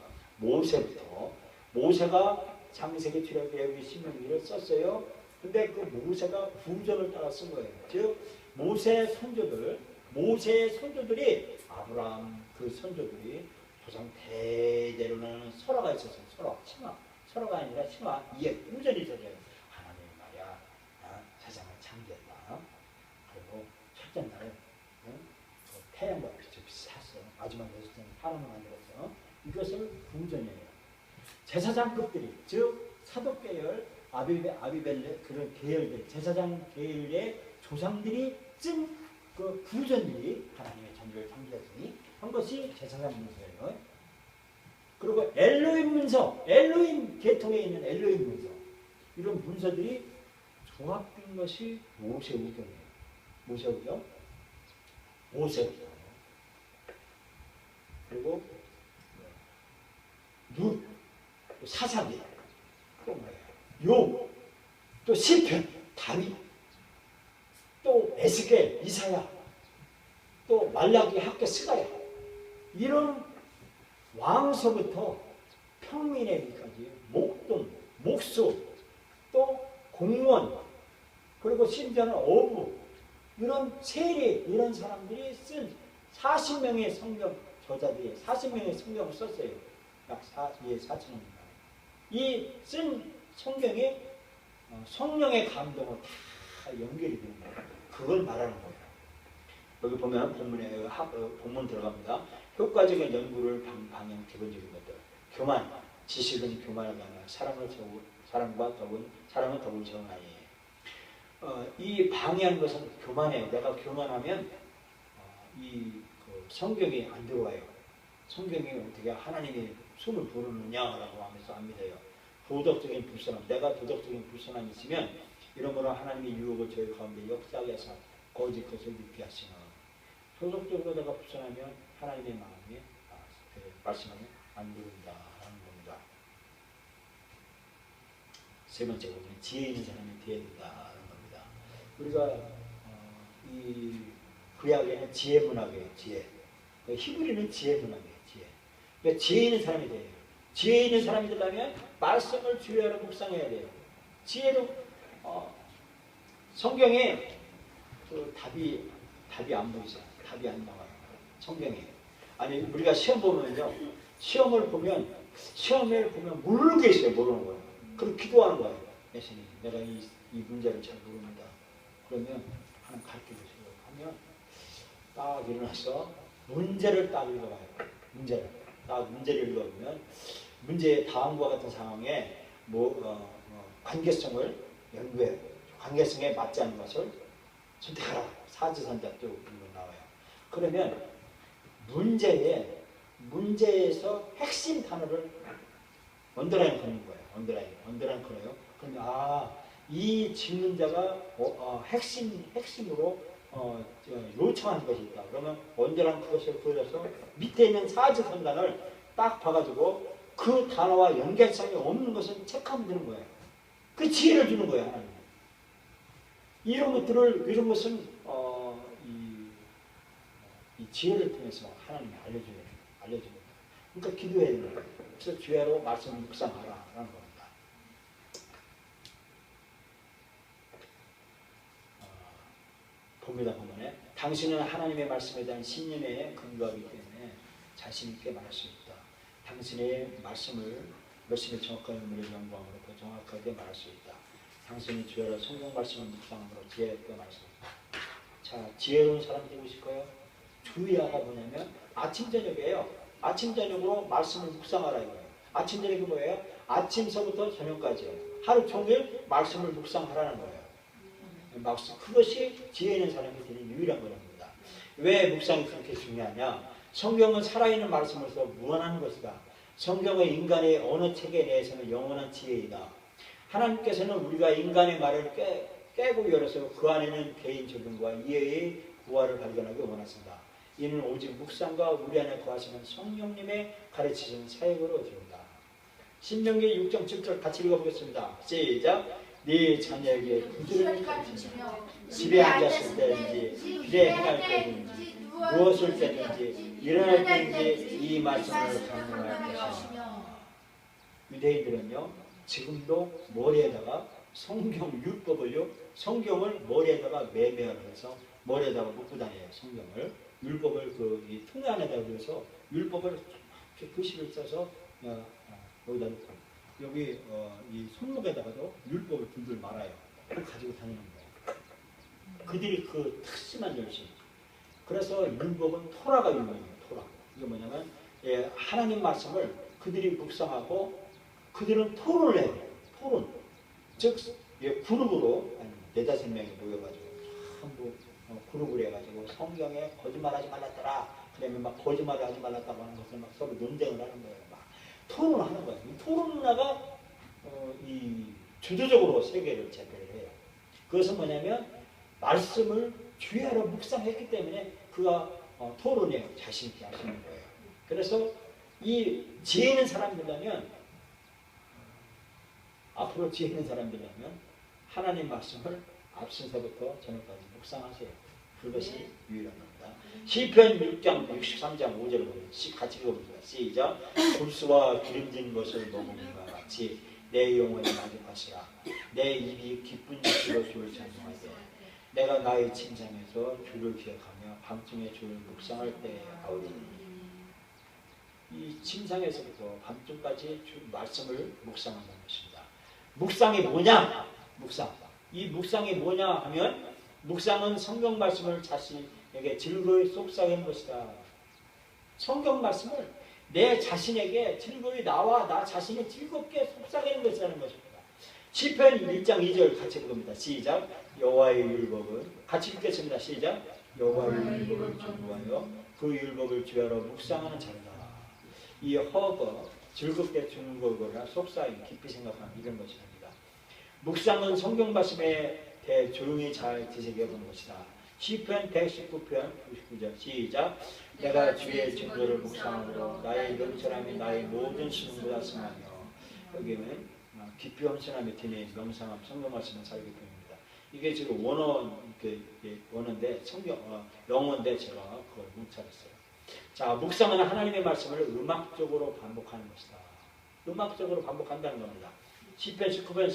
모세가 창세기 출애굽기 신명기를 썼어요. 근데 그 모세가 구전을 따라 쓴 거예요. 즉 모세의 선조들이 아브라함 그 선조들이 조상 대대로는 설화가 있었어요. 설화가 아니라 신화 이해 구전이 있었어요. 하나님이 말이야 세상을 창조했다. 그리고 첫째 날에 태양과 빛을 샀어. 마지막 여섯 째는 사람을 만들었어. 이것을 구전이에요. 제사장급들이 즉 사독계열 아비벨레 그런 계열들 제사장 계열의 조상들이 쓴 그 구전들이 하나님의 전율을 창조했으니 한 것이 제사장 문서예요. 그리고 엘로힘 문서, 엘로힘 계통에 있는 엘로힘 문서 이런 문서들이 조합된 것이 모세우경이에요. 모세우경, 그리고 룻, 사사기, 또 뭐예요? 또 시편, 다윗, 또 에스겔, 이사야, 또 말라기, 학개, 스가랴 이런 왕서부터 평민에 이르기까지 목동, 목수, 또 공무원, 그리고 심지어는 어부 이런 세리 이런 사람들이 쓴 40명의 성경 저자들이 40명의 성경을 썼어요. 약 4,000년. 이 쓴 성경이 성령의 감동으로 다 연결이 되는 거예요. 그걸 말하는 거예요. 여기 보면 본문에 본문 들어갑니다. 효과적인 연구를 방향 기본적인 것들. 교만, 지식은 교만을 가하여 사랑은 더욱 정하니. 이 방해하는 것은 교만이에요. 내가 교만하면 그 성경이 안 들어와요. 성경이 어떻게 하나님이 숨을 부르느냐라고 하면서 안 믿어요. 도덕적인 불선함, 내가 도덕적인 불선함이 있으면 이런 거는 하나님의 유혹을 저희 가운데 역사하게 해서 거짓 것을 믿게 하시는 도덕적으로 내가 불선하면 하나님의 마음이 말씀하면 안 들은다라는 겁니다. 세 번째 보면 지혜 있는 사람이 되어야 된다는 겁니다. 우리가 이 구약에는 지혜 문학이에요. 지혜. 히브리는 지혜 문학이에요. 지혜. 그러니까 지혜 있는 사람이 돼요. 지혜 있는 사람이 되려면 말씀을 주의하러 묵상해야 돼요. 지혜로 성경에 그 답이 안 보이죠. 답이 안 나와요. 성경에. 아니 우리가 시험 보면요. 시험을 보면 모르는 게 있어요. 모르는 거예요. 그럼 기도하는 거예요. 예수님, 내가 이 문제를 잘 모릅니다. 그러면 하나님 가르쳐 주세요. 하면 딱 일어나서 문제를 딱 읽어봐요. 문제를 읽어보면 문제의 다음과 같은 상황에 관계성을 연구해. 관계성에 맞지 않는 것을 선택하라. 사지선자 또 나와요. 그러면 문제에서 핵심 단어를 언더라인 거는 거예요. 언더라인 거예요. 그러면 이 질문자가 핵심으로 요청하는 것이 있다. 그러면 언더라인 그것을 보여서 밑에 있는 사지선단을 딱 봐가지고 그 단어와 연결성이 없는 것은 체크하면 되는 거예요. 그 지혜를 주는 거예요. 하나님. 이런 것은 이 지혜를 통해서 하나님이 알려줍니다. 그러니까 기도해야 되는 거예요. 그래서 주야로 말씀을 묵상하라라는 겁니다. 봅니다. 보면에 당신은 하나님의 말씀에 대한 신념에 근거하기 때문에 자신 있게 말할 수 있다. 당신의 말씀을 열심히 정확한 의미를 연구함으로 더 정확하게 말할 수 있다. 당신이 주야로 성경 말씀을 묵상함으로 지혜롭게 말할 수 있다. 자, 지혜로운 사람 되고 싶어요? 주야가 뭐냐면 아침 저녁이에요. 아침 저녁으로 말씀을 묵상하라 이거예요. 아침 저녁이 뭐예요? 아침서부터 저녁까지예요. 하루 종일 말씀을 묵상하라는 거예요. 그것이 지혜 있는 사람이 되는 유일한 거랍니다. 왜 묵상이 그렇게 중요하냐? 성경은 살아있는 말씀으로서 무한한 것이다. 성경은 인간의 어느 책에 대해서는 영원한 지혜이다. 하나님께서는 우리가 인간의 말을 깨고 열어서 그 안에는 개인 적용과 이해의 부활을 발견하기 원하신다. 이는 오직 묵상과 우리 안에 거하시는 성령님의 가르치시는 사역으로 되온다. 신명기 6.7절 같이 읽어보겠습니다. 시작. 네 자녀에게 구주를 가르치며 집에 앉았을 때든지 길에 행할 때든지 누웠을 때든지 일어날 때든지 이 말씀을 강론할 것이며. 유대인들은요 지금도 머리에다가 성경 율법을요 성경을 머리에다가 매매하면서 머리에다가 묶고 다녀요. 성경을 율법을 이 통에 안에다 그래서 율법을 이렇게 글씨를 써서 여기다 놓고 여기 이 손목에다가도 율법을 둘둘 말아요. 그걸 가지고 다니는 거예요. 그들이 그 특심한 열심. 그래서 율법은 토라가 유명해요. 토라. 이게 뭐냐면 하나님 말씀을 그들이 묵상하고 그들은 토론을 해요. 토론. 즉 그룹으로 한 4-5명이 모여가지고 전부 그룹을 해가지고 성경에 거짓말하지 말랐더라. 그러면 막 거짓말을 하지 말랐다고 하는 것을 막 서로 논쟁을 하는 거예요. 막 토론을 하는 거예요. 이 토론 문화가 이 주도적으로 세계를 제패를 해요. 그것은 뭐냐면 말씀을 주야로 묵상했기 때문에 그가 토론해요. 자신 있게 하시는 거예요. 그래서 이 지혜 있는 사람들이라면 앞으로 지혜 있는 사람들이라면 하나님 말씀을 앞선서부터 저녁까지 묵상하세요. 그것이 유일한 겁니다. 시편 6장 63장 5절을 보면 같이 읽어보세요. 시작. 골수와 기름진 것을 먹음과 같이 내 영혼이 만족하시라. 내 입이 기쁜 입으로 주를 찬송하되 내가 나의 침상에서 주를 기억하며 밤중에 주를 묵상할 때에 아우리니. 이 침상에서부터 밤중까지 주 말씀을 묵상한다는 것입니다. 묵상이 뭐냐? 묵상. 이 묵상이 뭐냐 하면 묵상은 성경 말씀을 자신에게 즐거이 속삭이는 것이다. 성경 말씀을 내 자신에게 즐거이 나와 나 자신이 즐겁게 속삭이는 것이라는 것입니다. 시편 1장 2절 같이 읽습니다. 시작. 여호와의 율법은 같이 읽겠습니다. 시작. 여호와의 율법을 존중하여 그 율법을 주야로 묵상하는 자다. 이 허거 즐겁게 중국어나 속삭임 깊이 생각하는 이런 것입니다. 묵상은 성경 말씀에 대해 조용히 잘 되새겨보는 것이다. 시편 119편 99절 시작. 내가 주의 증거를 묵상함으로 나의 명철함이 나의 모든 신음보다 승하며. 여기는 깊이 험선함이 드네 명상함 성경 말씀은 살기 때문입니다. 이게 지금 원어인데 성경 영어인데 제가 그걸 못 찾았어요. 자, 묵상은 하나님의 말씀을 음악적으로 반복하는 것이다. 음악적으로 반복한다는 겁니다. 시편 19편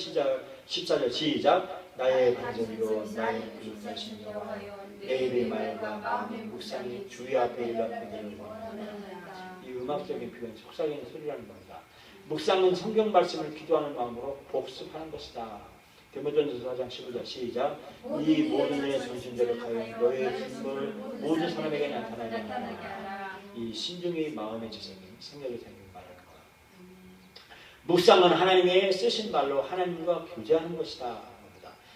14절 시작. 나의 반전이로 나의 부족하신 여호와여 내 입의 말과 마음의 묵상이 주의 앞에 일어나기를 원하노라. 이 음악적인 표현 속삭이는 소리라는 겁니다. 묵상은 성경 말씀을 기도하는 마음으로 복습하는 것이다. 디모데전서 4장 15절 시작. 이 모든 일의 전신대로 가여 너의 힘을 모든 사람에게 나타나게 하라. 이 신중히 마음의 지성이 생각이 되는 말이라는 거예요. 묵상은 하나님의 쓰신 말로 하나님과 교제하는 것이다.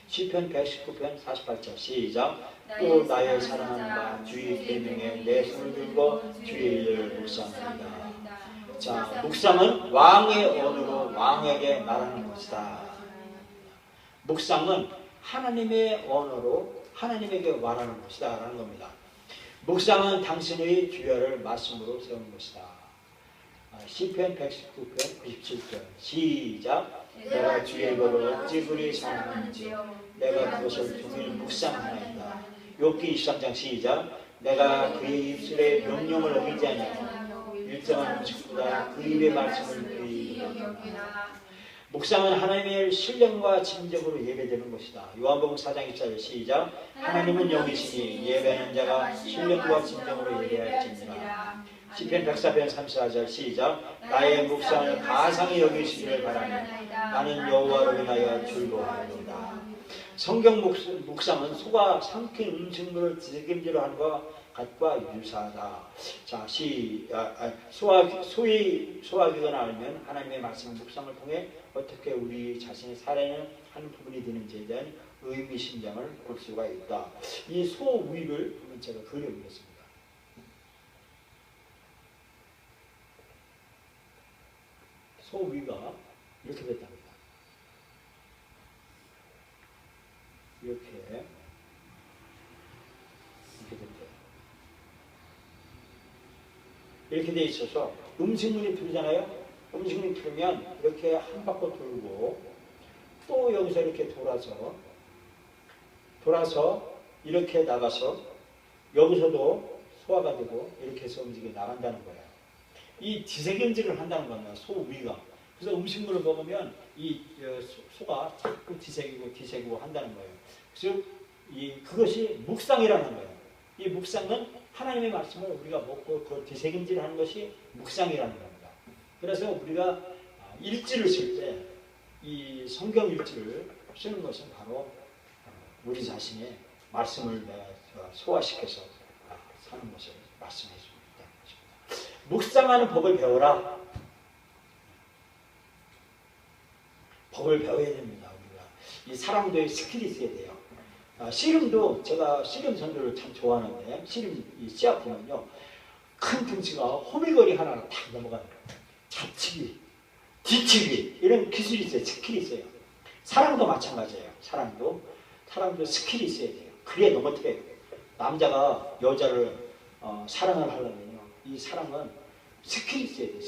시편 119편 48절 시작. 또 나의 사랑하는 바 주의 계명에 내 손을 들고 주의 일을 묵상합니다. 자, 묵상은 왕의 언어로 왕에게 말하는 것이다. 묵상은 하나님의 언어로 하나님에게 말하는 것이다 라는 겁니다. 묵상은 당신의 주야를 말씀으로 세우는 것이다. 시편 119편 97절 시작. 내가 주의 법을 어찌 그리 사랑하는지 내가 그것을 종일 묵상하나이다. 욥기 23장 시작. 내가 그의 입술의 명령을 어기지 아니하고 일정한 음식보다 그 입의 말씀을 그리 여기라. 묵상은 하나님의 신령과 진정으로 예배되는 것이다. 요한복음 4장 24절 시작. 하나님은 영이시니 예배하는 자가 신령과 진정으로 예배할지니라. 시편 104편 34절 시작. 나의 묵상을 가상히 여기시기를 바라니 나는 여호와로 인하여 즐거워하리로다. 성경 묵상은 소가 삼킨 음식물을 지새김질로 하는 것과 유사하다. 자, 소화기가 나오면 하나님의 말씀 묵상을 통해 어떻게 우리 자신의 살아내는 한 부분이 되는지에 대한 의미심장을 볼 수가 있다. 이 소위를 한번 제가 그려보겠습니다. 소위가 이렇게 됐답니다. 이렇게 됐대요. 이렇게 돼 있어서 음식물이 들잖아요. 음식물이 들면 이렇게 한 바퀴 돌고 또 여기서 이렇게 돌아서 이렇게 나가서 여기서도 소화가 되고 이렇게 해서 음식이 나간다는 거예요. 이 뒤새김질을 한다는 겁니다. 소위가. 그래서 음식물을 먹으면 이 소가 자꾸 뒤새기고 한다는 거예요. 즉 그것이 묵상이라는 거예요. 이 묵상은 하나님의 말씀을 우리가 먹고 그 뒤새김질을 하는 것이 묵상이라는 겁니다. 그래서 우리가 일지를 쓸 때 이 성경 일지를 쓰는 것은 바로 우리 자신의 말씀을 소화시켜서 사는 것을 말씀해 줍니다. 묵상하는 법을 배워라. 법을 배워야 됩니다. 우리가 이 사람도의 스킬이 있어야 돼요. 씨름도 제가 씨름 선수를 참 좋아하는데 씨름 이 씨앗 보면요 큰 등치가 호미거리 하나로 탁 넘어가요. 잡치기, 뒤치기 이런 기술이 있어요. 스킬이 있어요. 사랑도 마찬가지예요. 사랑도 스킬이 있어야 돼요. 그래야 넘어뜨려요. 남자가 여자를 사랑을 하려면요 이 사랑은 스킬이 있어야 돼요.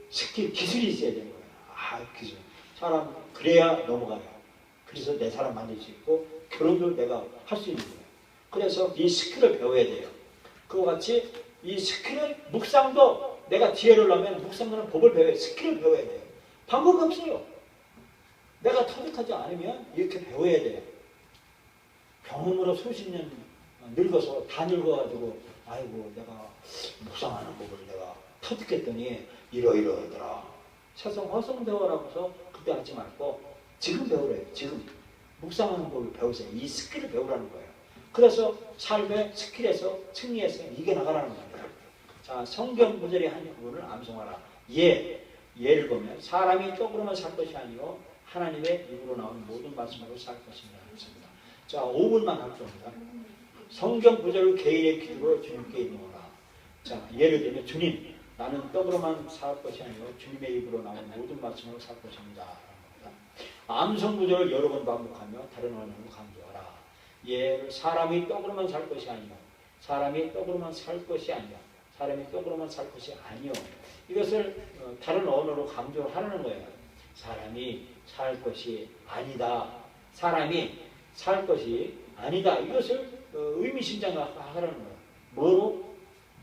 스킬 기술이 있어야 되는 거예요. 기술. 사람 그래야 넘어가요. 그래서 내 사람 만들 수 있고 결혼도 내가 할 수 있는 거예요. 그래서 이 스킬을 배워야 돼요. 그와 같이 이 스킬을 묵상도 내가 지혜를 하면 묵상하는 법을 배워야 돼요. 스킬을 배워야 돼요. 방법이 없어요. 내가 터득하지 않으면 이렇게 배워야 돼요. 경험으로 수십 년 늙어서 다 늙어가지고 아이고 내가 묵상하는 법을 내가 터득했더니 이러이러하더라. 세상 허송대화라고서 그때 하지 말고 지금 배우래요. 지금 묵상하는 법을 배우세요. 이 스킬을 배우라는 거예요. 그래서 삶의 스킬에서 승리해서 이겨나가라는 겁니다. 자, 성경 구절의 한 부분을 암송하라. 예를 보면 사람이 떡으로만 살 것이 아니요 하나님의 입으로 나오는 모든 말씀으로 살 것입니다. 자, 5분만 할 겁니다. 성경 구절을 개인의 기도로 주님께 인용하라. 자, 예를 들면 주님, 나는 떡으로만 살 것이 아니요 주님의 입으로 나오는 모든 말씀으로 살 것입니다. 암송 구절을 여러 번 반복하며 다른 언어로 강조하라. 사람이 떡으로만 살 것이 아니요 사람이 떡으로만 살 것이 아니요 사람이 떡으로만 살 것이 아니요. 이것을 다른 언어로 강조하라는 거예요. 사람이 살 것이 아니다. 사람이 살 것이 아니다. 이것을 의미심장하라는 거예요. 뭐로?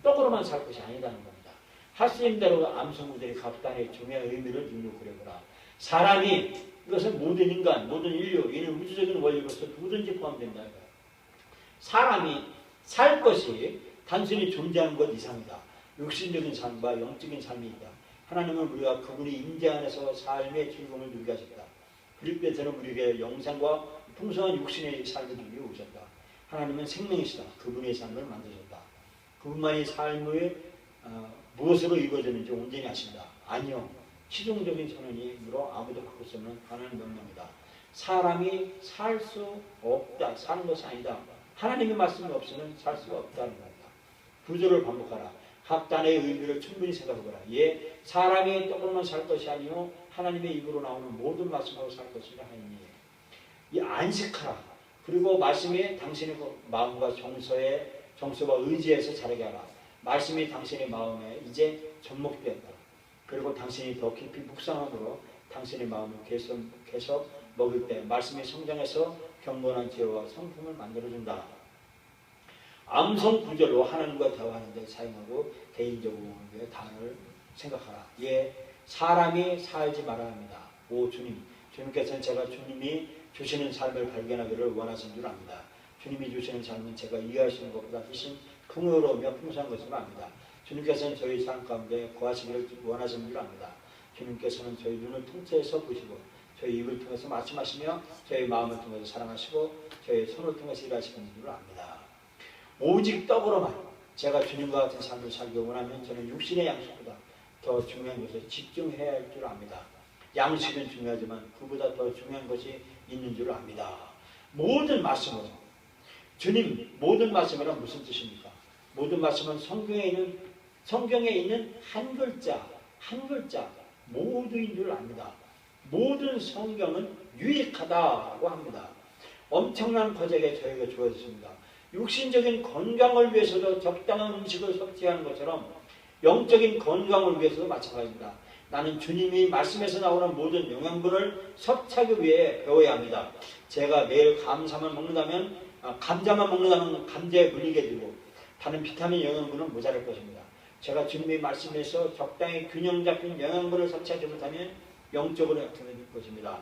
떡으로만 살 것이 아니다는 겁니다. 할 수 있는 대로 암송구들이 각단의 중요한 의미를 입력하려거라. 사람이 이것은 모든 인간, 모든 인류, 이는 우주적인 원리로서 누구든지 포함된다. 사람이 살 것이 단순히 존재하는 것 이상이다. 육신적인 삶과 영적인 삶이 있다. 하나님은 우리가 그분이 임재 안에서 삶의 즐거움을 누리게 하셨다. 그리스도께서는 우리에게 영생과 풍성한 육신의 삶을 주기 오셨다. 하나님은 생명이시다. 그분의 삶을 만드셨다. 그분만이 삶의 무엇으로 이루어졌는지 온전히 아신다. 아니요. 시종적인 선언이므로 아무도 바꿀 수 없는 하나님 명령이다. 사람이 살 수 없다. 사는 것이 아니다. 하나님의 말씀이 없으면 살 수가 없다는 겁니다. 구절을 반복하라. 각단의 의미를 충분히 생각해보라. 사람이 떡으로만 살 것이 아니요 하나님의 입으로 나오는 모든 말씀으로 살 것이라 하니 이 안식하라. 그리고 말씀이 당신의 마음과 정서와 의지에서 자라게 하라. 말씀이 당신의 마음에 이제 접목되었다. 그리고 당신이 더 깊이 묵상함으로 당신의 마음을 계속 먹을 때 말씀이 성장해서 경건한 지혜와 성품을 만들어준다. 암송 구절로 하나님과 대화하는 데 사용하고 개인적으로 단어를 생각하라. 사람이 살지 말아야 합니다. 오 주님, 주님께서는 제가 주님이 주시는 삶을 발견하기를 원하신 줄 압니다. 주님이 주시는 삶은 제가 이해하시는 것보다 훨씬 풍요로우며 풍성한 것을 압니다. 주님께서는 저희 삶 가운데 거하시기를 원하시는 줄 압니다. 주님께서는 저희 눈을 통째해서 보시고 저희 입을 통해서 말씀하시며 저희 마음을 통해서 사랑하시고 저희 손을 통해서 일하시는 줄 압니다. 오직 떡으로만 제가 주님과 같은 삶을 살기 원하면 저는 육신의 양식보다 더 중요한 것에 집중해야 할 줄 압니다. 양식은 중요하지만 그보다 더 중요한 것이 있는 줄 압니다. 모든 말씀으로 주님 모든 말씀이란 무슨 뜻입니까? 모든 말씀은 성경에 있는 한 글자 모두인 줄 압니다. 모든 성경은 유익하다고 합니다. 엄청난 거액이 저에게 주어졌습니다. 육신적인 건강을 위해서도 적당한 음식을 섭취하는 것처럼 영적인 건강을 위해서도 마찬가지입니다. 나는 주님이 말씀에서 나오는 모든 영양분을 섭취하기 위해 배워야 합니다. 제가 매일 감자만 먹는다면 감자에 물리게 되고 다른 비타민 영양분은 모자랄 것입니다. 제가 주님의 말씀에서 적당히 균형 잡힌 영양분을 섭취하지 못하면 영적으로 약해질 것입니다.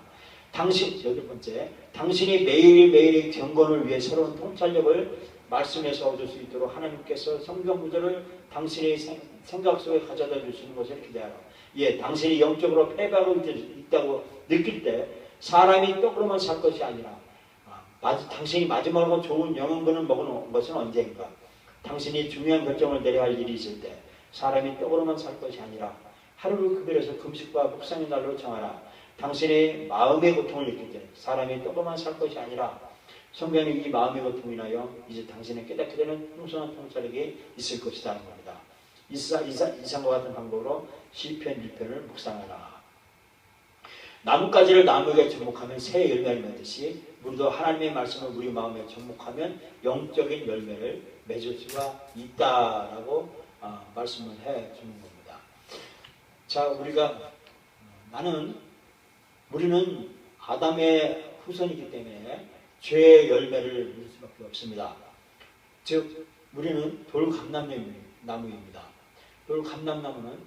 여덟 번째, 당신이 매일매일의 경건을 위해 새로운 통찰력을 말씀에서 얻을 수 있도록 하나님께서 성경 구절을 당신의 생각 속에 가져다 주시는 것을 기대하라. 당신이 영적으로 패배하고 있다고 느낄 때 사람이 떡으로만 살 것이 아니라 당신이 마지막으로 좋은 영양분을 먹은 것은 언제인가? 당신이 중요한 결정을 내려야 할 일이 있을 때 사람이 떡으로만 살 것이 아니라 하루를 구별해서 금식과 묵상의 날로 정하라. 당신의 마음의 고통을 느낄 때 사람이 떡으로만 살 것이 아니라 성경이 이 마음의 고통을 인하여 이제 당신의 깨닫게 되는 풍성한 통찰력이 있을 것이다 하는 겁니다. 이상과 같은 방법으로 시편 1편을 묵상하라. 나뭇가지를 나무에게 접목하면 새 열매를 맺듯이 우리도 하나님의 말씀을 우리 마음에 접목하면 영적인 열매를 맺을 수가 있다라고 말씀을 해주는 겁니다. 자, 우리는 아담의 후손이기 때문에 죄의 열매를 맺을 수밖에 없습니다. 즉, 우리는 돌감람나무입니다. 돌감람나무는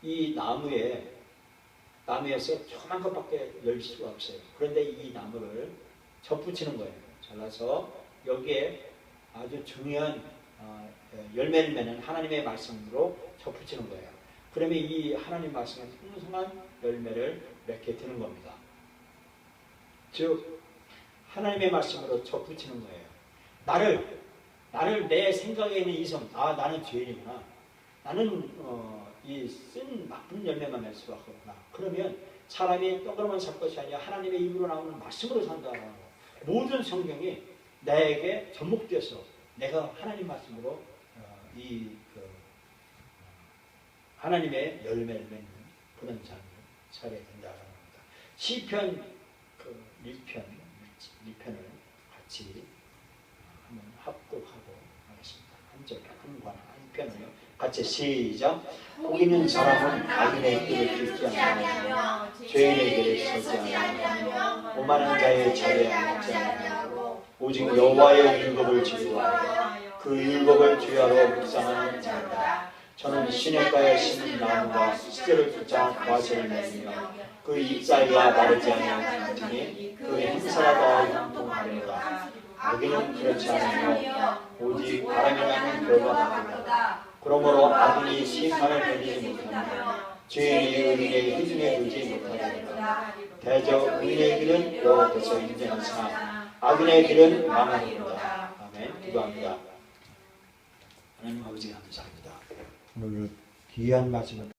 이 나무에서 조그만 것밖에 열 수가 없어요. 그런데 이 나무를 접붙이는 거예요. 잘라서 여기에 아주 중요한 열매를 맺는 하나님의 말씀으로 접붙이는 거예요. 그러면 이 하나님 말씀은 풍성한 열매를 맺게 되는 겁니다. 즉 하나님의 말씀으로 접붙이는 거예요. 나를 내 생각에 있는 이성, 나는 죄인이구나. 나는 이 쓴 나쁜 열매만 맺을 수밖에 없구나. 그러면 사람이 떡으로만 살 것이 아니라 하나님의 입으로 나오는 말씀으로 산다는 거. 모든 성경이 나에게 접목돼서 내가 하나님 말씀으로 하나님의 열매를 맺는 그런 삶을 살아야 된다는 겁니다. 시편 1편을 같이 한번 합독하고 하겠습니다. 한 편을 같이 시작. 복 있는 사람은 악인의 길을 쫓지 아니하며 죄인의 길을 서지 아니하며 오만한 자의 자리에 앉지 아니하고 오직 여호와의 율법을 지키고 그 율법을 주야로 묵상하는 자다. 저는 시냇가에 심은 나무가 시절을 쫓아 과실을 맺으며 그 잎사이가 마르지 아니하니 그 행사가 형통하리로다. 악인은 그렇지 않으며 오직 바람이 나는 결과가 그러므로 악인이 심판을 견디지 못하며 죄인이 의인의 희중에 두지 못하리로다. 대저 의인의 길은 여호와께서 인정하시나 악인의 길은 망하리로다. 아멘. 기도합니다. 하나님 아버지 감사합니다. 오늘 귀한 말씀을